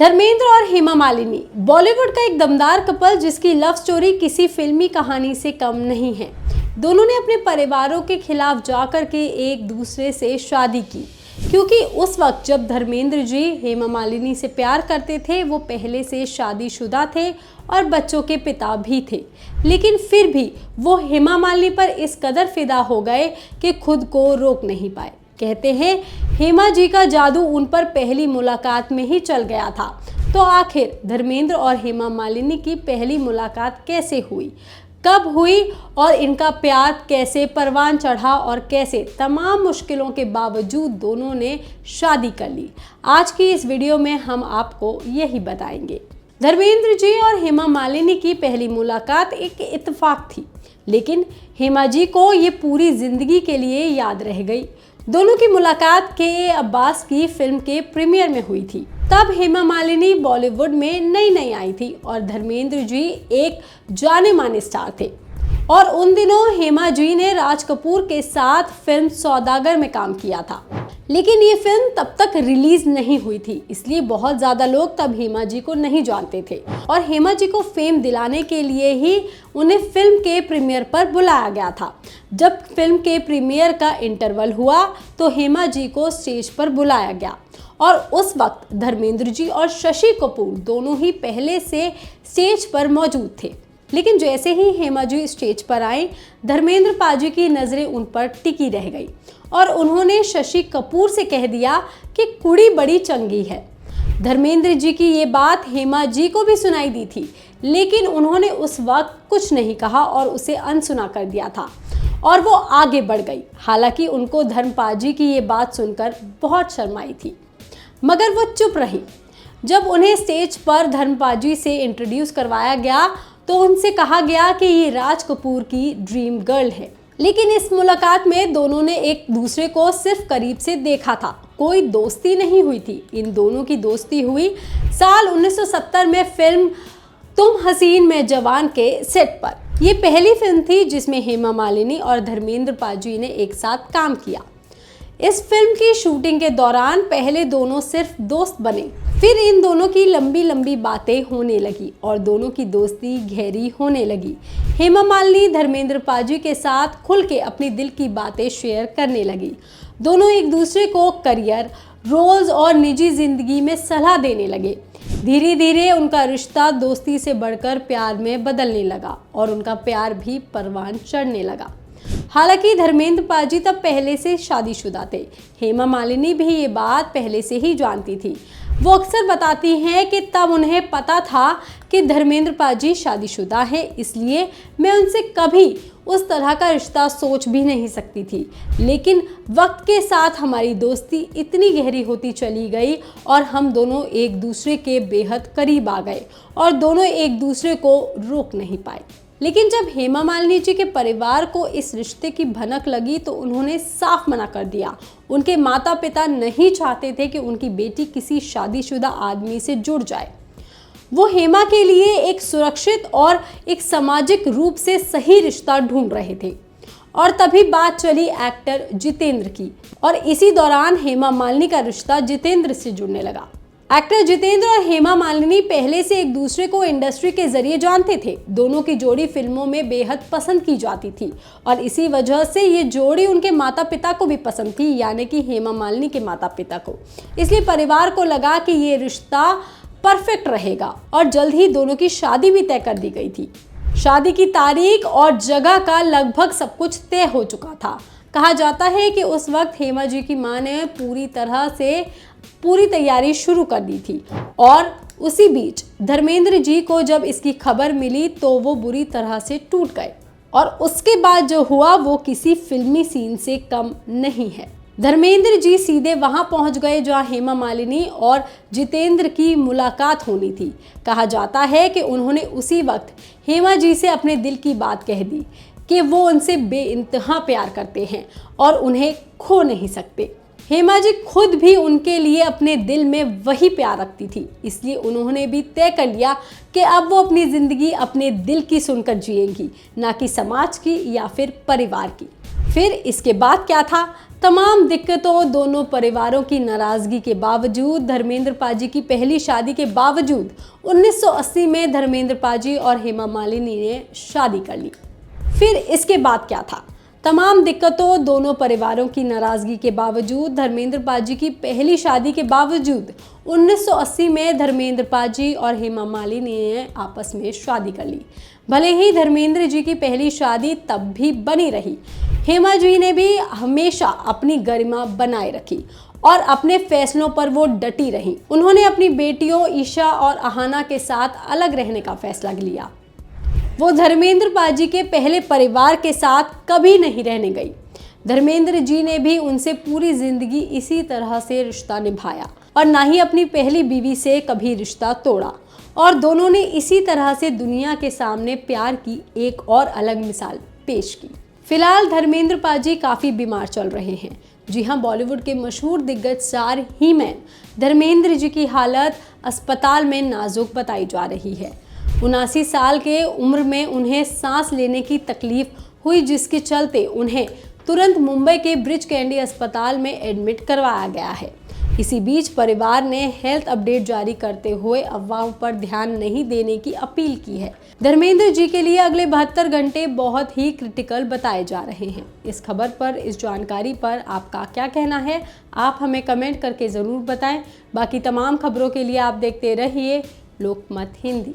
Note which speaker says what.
Speaker 1: धर्मेंद्र और हेमा मालिनी बॉलीवुड का एक दमदार कपल जिसकी लव स्टोरी किसी फिल्मी कहानी से कम नहीं है। दोनों ने अपने परिवारों के खिलाफ जाकर के एक दूसरे से शादी की, क्योंकि उस वक्त जब धर्मेंद्र जी हेमा मालिनी से प्यार करते थे वो पहले से शादीशुदा थे और बच्चों के पिता भी थे। लेकिन फिर भी वो हेमा मालिनी पर इस कदर फिदा हो गए कि खुद को रोक नहीं पाए। कहते हैं हेमा जी का जादू उन पर पहली मुलाकात में ही चल गया था। तो आखिर धर्मेंद्र और हेमा मालिनी की पहली मुलाकात कैसे हुई, कब हुई और इनका प्यार कैसे परवान चढ़ा और कैसे तमाम मुश्किलों के बावजूद दोनों ने शादी कर ली, आज की इस वीडियो में हम आपको यही बताएंगे। धर्मेंद्र जी और हेमा मालिनी की पहली मुलाकात एक इत्तेफाक थी, लेकिन हेमा जी को ये पूरी जिंदगी के लिए याद रह गई। दोनों की मुलाकात के अब्बास की फिल्म के प्रीमियर में हुई थी। तब हेमा मालिनी बॉलीवुड में नई आई थी और धर्मेंद्र जी एक जाने माने स्टार थे। और उन दिनों हेमा जी ने राज कपूर के साथ फिल्म सौदागर में काम किया था, लेकिन ये फिल्म तब तक रिलीज नहीं हुई थी, इसलिए बहुत ज़्यादा लोग तब हेमा जी को नहीं जानते थे। और हेमा जी को फेम दिलाने के लिए ही उन्हें फिल्म के प्रीमियर पर बुलाया गया था। जब फिल्म के प्रीमियर का इंटरवल हुआ तो हेमा जी को स्टेज पर बुलाया गया और उस वक्त धर्मेंद्र जी और शशि कपूर दोनों ही पहले से स्टेज पर मौजूद थे। लेकिन जैसे ही हेमा जी स्टेज पर आए, धर्मेंद्र पाजी की नज़रें उन पर टिकी रह गई और उन्होंने शशि कपूर से कह दिया कि कुड़ी बड़ी चंगी है। धर्मेंद्र जी की ये बात हेमा जी को भी सुनाई दी थी, लेकिन उन्होंने उस वक्त कुछ नहीं कहा और उसे अनसुना कर दिया था और वो आगे बढ़ गई। हालांकि उनको धर्मपाजी की ये बात सुनकर बहुत शर्म आई थी, मगर वो चुप रही। जब उन्हें स्टेज पर धर्मपाजी से इंट्रोड्यूस करवाया गया तो उनसे कहा गया कि ये राज कपूर की ड्रीम गर्ल है। लेकिन इस मुलाकात में दोनों ने एक दूसरे को सिर्फ करीब से देखा था, कोई दोस्ती नहीं हुई थी। इन दोनों की दोस्ती हुई साल 1970 में फिल्म तुम हसीन मैं जवान के सेट पर। ये पहली फिल्म थी जिसमें हेमा मालिनी और धर्मेंद्र पाजी ने एक साथ काम किया। इस फिल्म की शूटिंग के दौरान पहले दोनों सिर्फ दोस्त बने, फिर इन दोनों की लंबी बातें होने लगी और दोनों की दोस्ती गहरी होने लगी। हेमा मालिनी धर्मेंद्र पाजी के साथ खुल के अपनी दिल की बातें शेयर करने लगी। दोनों एक दूसरे को करियर, रोल्स और निजी जिंदगी में सलाह देने लगे। धीरे धीरे उनका रिश्ता दोस्ती से बढ़कर प्यार में बदलने लगा और उनका प्यार भी परवान चढ़ने लगा। हालांकि धर्मेंद्र पाजी तब पहले से शादीशुदा थे। हेमा मालिनी भी ये बात पहले से ही जानती थी। वो अक्सर बताती हैं कि तब उन्हें पता था कि धर्मेंद्र पाजी शादीशुदा है, इसलिए मैं उनसे कभी उस तरह का रिश्ता सोच भी नहीं सकती थी। लेकिन वक्त के साथ हमारी दोस्ती इतनी गहरी होती चली गई और हम दोनों एक दूसरे के बेहद करीब आ गए और दोनों एक दूसरे को रोक नहीं पाए। लेकिन जब हेमा मालिनी जी के परिवार को इस रिश्ते की भनक लगी तो उन्होंने साफ मना कर दिया। उनके माता पिता नहीं चाहते थे कि उनकी बेटी किसी शादीशुदा आदमी से जुड़ जाए। वो हेमा के लिए एक सुरक्षित और एक सामाजिक रूप से सही रिश्ता ढूंढ रहे थे। और तभी बात चली एक्टर जितेंद्र की और इसी दौरान हेमा मालिनी का रिश्ता जितेंद्र से जुड़ने लगा। एक्टर जितेंद्र और हेमा मालिनी पहले से एक दूसरे को इंडस्ट्री के जरिए जानते थे। दोनों की जोड़ी फिल्मों में बेहद पसंद की जाती थी और इसी वजह से ये जोड़ी उनके माता पिता को भी पसंद थी, यानी कि हेमा मालिनी के माता पिता को। इसलिए परिवार को लगा कि ये रिश्ता परफेक्ट रहेगा और जल्द ही दोनों की शादी भी तय कर दी गई थी। शादी की तारीख और जगह का लगभग सब कुछ तय हो चुका था। कहा जाता है कि उस वक्त हेमा जी की मां ने पूरी तैयारी शुरू कर दी थी और उसी बीच धर्मेंद्र जी को जब इसकी खबर मिली तो वो बुरी तरह से टूट गए और उसके बाद जो हुआ वो किसी फिल्मी सीन से कम नहीं है। धर्मेंद्र जी सीधे वहां पहुंच गए जहां हेमा मालिनी और जितेंद्र की मुलाकात होनी थी। कहा जाता है कि उन्होंने उसी वक्त हेमा जी से अपने दिल की बात कह दी कि वो उनसे बेइंतहा प्यार करते हैं और उन्हें खो नहीं सकते। हेमा जी खुद भी उनके लिए अपने दिल में वही प्यार रखती थी, इसलिए उन्होंने भी तय कर लिया कि अब वो अपनी ज़िंदगी अपने दिल की सुनकर जिएंगी, ना कि समाज की या फिर परिवार की। फिर इसके बाद क्या था? तमाम दिक्कतों, दोनों परिवारों की नाराजगी के बावजूद, धर्मेंद्र पाजी की पहली शादी के बावजूद 1980 में धर्मेंद्र पाजी और हेमा मालिनी ने शादी कर ली। फिर इसके बाद क्या था? तमाम दिक्कतों, दोनों परिवारों की नाराजगी के बावजूद, धर्मेंद्र पाजी की पहली शादी के बावजूद 1980 में धर्मेंद्र पाजी और हेमा मालिनी ने आपस में शादी कर ली। भले ही धर्मेंद्र जी की पहली शादी तब भी बनी रही, हेमा जी ने भी हमेशा अपनी गरिमा बनाए रखी और अपने फैसलों पर वो डटी रही। उन्होंने अपनी बेटियों ईशा और अहाना के साथ अलग रहने का फैसला लिया। वो धर्मेंद्र पाजी के पहले परिवार के साथ कभी नहीं रहने गई। धर्मेंद्र जी ने भी उनसे पूरी जिंदगी इसी तरह से रिश्ता निभाया और ना ही अपनी पहली बीवी से कभी रिश्ता तोड़ा, और दोनों ने इसी तरह से दुनिया के सामने प्यार की एक और अलग मिसाल पेश की। फिलहाल धर्मेंद्र पाजी काफ़ी बीमार चल रहे हैं। जी हाँ, बॉलीवुड के मशहूर दिग्गज स्टार ही-मैन धर्मेंद्र जी की हालत अस्पताल में नाजुक बताई जा रही है। 79 साल के उम्र में उन्हें सांस लेने की तकलीफ हुई, जिसके चलते उन्हें तुरंत मुंबई के ब्रिच कैंडी अस्पताल में एडमिट करवाया गया है। इसी बीच परिवार ने हेल्थ अपडेट जारी करते हुए अफवाहों पर ध्यान नहीं देने की अपील की है। धर्मेंद्र जी के लिए अगले 72 घंटे बहुत ही क्रिटिकल बताए जा रहे हैं। इस खबर पर, इस जानकारी पर आपका क्या कहना है? आप हमें कमेंट करके ज़रूर बताएं। बाकी तमाम खबरों के लिए आप देखते रहिए लोकमत हिंदी।